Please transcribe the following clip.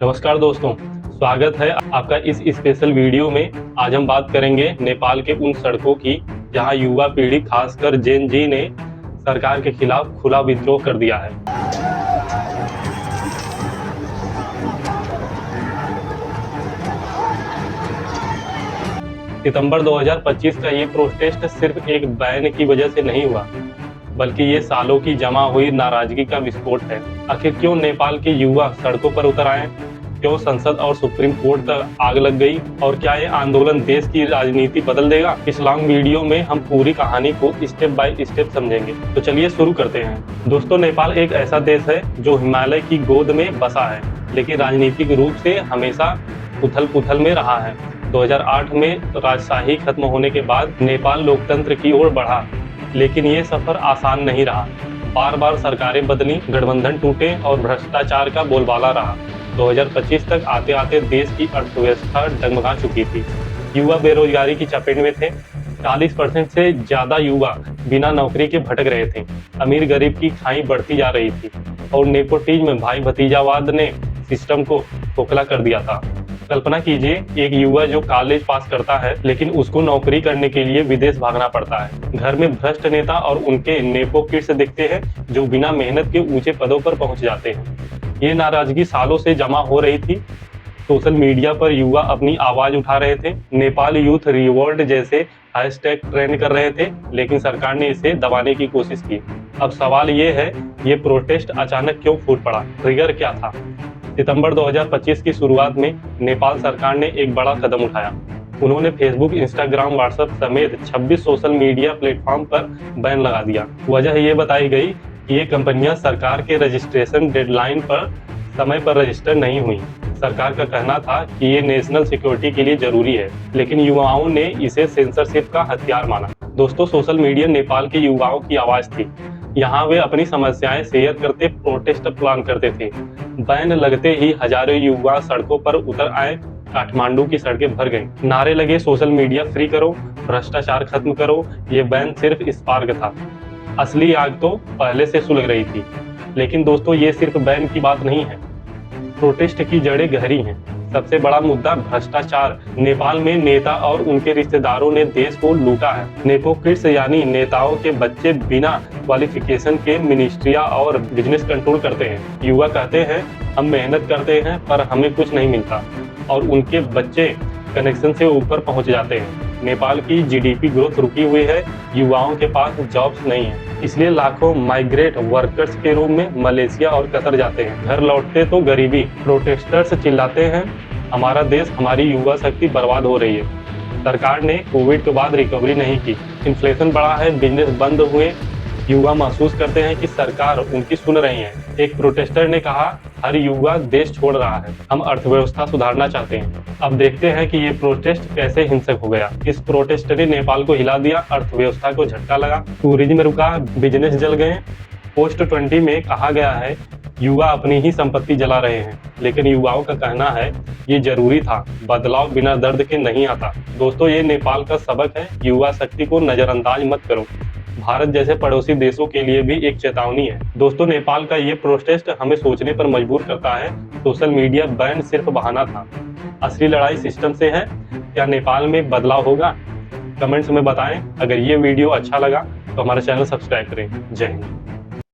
नमस्कार दोस्तों, स्वागत है आपका इस स्पेशल वीडियो में। आज हम बात करेंगे नेपाल के उन सड़कों की जहां युवा पीढ़ी खासकर जेन जी ने सरकार के खिलाफ खुला विद्रोह कर दिया है। सितंबर 2025 का ये प्रोटेस्ट सिर्फ एक बैन की वजह से नहीं हुआ, बल्कि ये सालों की जमा हुई नाराजगी का विस्फोट है। आखिर क्यों नेपाल के युवा सड़कों पर उतर आए? क्यों संसद और सुप्रीम कोर्ट तक आग लग गई? और क्या ये आंदोलन देश की राजनीति बदल देगा? इस लॉन्ग वीडियो में हम पूरी कहानी को स्टेप बाय स्टेप समझेंगे। तो चलिए शुरू करते हैं। दोस्तों, नेपाल एक ऐसा देश है जो हिमालय की गोद में बसा है, लेकिन राजनीतिक रूप से हमेशा उथल पुथल में रहा है। 2008 में राजशाही खत्म होने के बाद नेपाल लोकतंत्र की ओर बढ़ा, लेकिन ये सफर आसान नहीं रहा। बार बार सरकारें बदली, गठबंधन टूटे और भ्रष्टाचार का बोलबाला रहा। 2025 तक आते आते देश की अर्थव्यवस्था डगमगा चुकी थी। युवा बेरोजगारी की चपेट में थे। 40% से ज्यादा युवा बिना नौकरी के भटक रहे थे। अमीर गरीब की खाई बढ़ती जा रही थी और नेपोटिज्म भाई भतीजावाद ने सिस्टम को खोखला कर दिया था। कल्पना कीजिए, एक युवा जो कॉलेज पास करता है, लेकिन उसको नौकरी करने के लिए विदेश भागना पड़ता है। घर में भ्रष्ट नेता और उनके नेपो किड्स दिखते हैं जो बिना मेहनत के ऊंचे पदों पर पहुंच जाते हैं। ये नाराजगी सालों से जमा हो रही थी। सोशल मीडिया पर युवा अपनी आवाज उठा रहे थे। नेपाल यूथ रिवोल्ट जैसे हैशटैग ट्रेंड कर रहे थे, लेकिन सरकार ने इसे दबाने की कोशिश की। अब सवाल ये है, ये प्रोटेस्ट अचानक क्यों फूट पड़ा? ट्रिगर क्या था? सितंबर 2025 की शुरुआत में नेपाल सरकार ने एक बड़ा कदम उठाया। उन्होंने फेसबुक, इंस्टाग्राम, व्हाट्सएप समेत 26 सोशल मीडिया प्लेटफॉर्म पर बैन लगा दिया। वजह ये बताई गई कि ये कंपनियां सरकार के रजिस्ट्रेशन डेडलाइन पर समय पर रजिस्टर नहीं हुई। सरकार का कहना था कि ये नेशनल सिक्योरिटी के लिए जरूरी है, लेकिन युवाओं ने इसे सेंसरशिप का हथियार माना। दोस्तों, सोशल मीडिया नेपाल के युवाओं की आवाज थी। यहाँ वे अपनी समस्याएं शेयर करते, प्रोटेस्ट प्लान करते थे। बैन लगते ही हजारों युवा सड़कों पर उतर आए। काठमांडू की सड़कें भर गईं। नारे लगे, सोशल मीडिया फ्री करो, भ्रष्टाचार खत्म करो। ये बैन सिर्फ स्पार्क था, असली आग तो पहले से सुलग रही थी। लेकिन दोस्तों, ये सिर्फ बैन की बात नहीं है। प्रोटेस्ट की जड़ें गहरी हैं। सबसे बड़ा मुद्दा भ्रष्टाचार। नेपाल में नेता और उनके रिश्तेदारों ने देश को लूटा है। नेपो किड्स यानी नेताओं के बच्चे बिना क्वालिफिकेशन के मिनिस्ट्रिया और बिजनेस कंट्रोल करते हैं। युवा कहते हैं, हम मेहनत करते हैं पर हमें कुछ नहीं मिलता, और उनके बच्चे कनेक्शन से ऊपर पहुंच जाते हैं। नेपाल की जीडीपी ग्रोथ रुकी हुई है, युवाओं के पास जॉब्स नहीं है, इसलिए लाखों माइग्रेट वर्कर्स के रूप में मलेशिया और कतर जाते हैं। घर लौटते तो गरीबी। प्रोटेस्टर्स चिल्लाते हैं, हमारा देश, हमारी युवा शक्ति बर्बाद हो रही है। सरकार ने कोविड के बाद रिकवरी नहीं की, इन्फ्लेशन बढ़ा है, बिजनेस बंद हुए। युवा महसूस करते हैं कि सरकार उनकी सुन रही है। एक प्रोटेस्टर ने कहा, हर युवा देश छोड़ रहा है, हम अर्थव्यवस्था सुधारना चाहते हैं। अब देखते हैं कि ये प्रोटेस्ट कैसे हिंसक हो गया। इस प्रोटेस्ट ने नेपाल को हिला दिया, अर्थव्यवस्था को झटका लगा, टूरिज्म रुका, बिजनेस जल गए। पोस्ट 20 में कहा गया है, युवा अपनी ही संपत्ति जला रहे हैं, लेकिन युवाओं का कहना है ये जरूरी था, बदलाव बिना दर्द के नहीं आता। दोस्तों, ये नेपाल का सबक है, युवा शक्ति को नजरअंदाज मत करो। भारत जैसे पड़ोसी देशों के लिए भी एक चेतावनी है। दोस्तों, नेपाल का ये प्रोटेस्ट हमें सोचने पर मजबूर करता है। सोशल मीडिया बैन सिर्फ बहाना था, असली लड़ाई सिस्टम से है। क्या नेपाल में बदलाव होगा? कमेंट्स में बताएं। अगर ये वीडियो अच्छा लगा तो हमारा चैनल सब्सक्राइब करें। जय हिंद।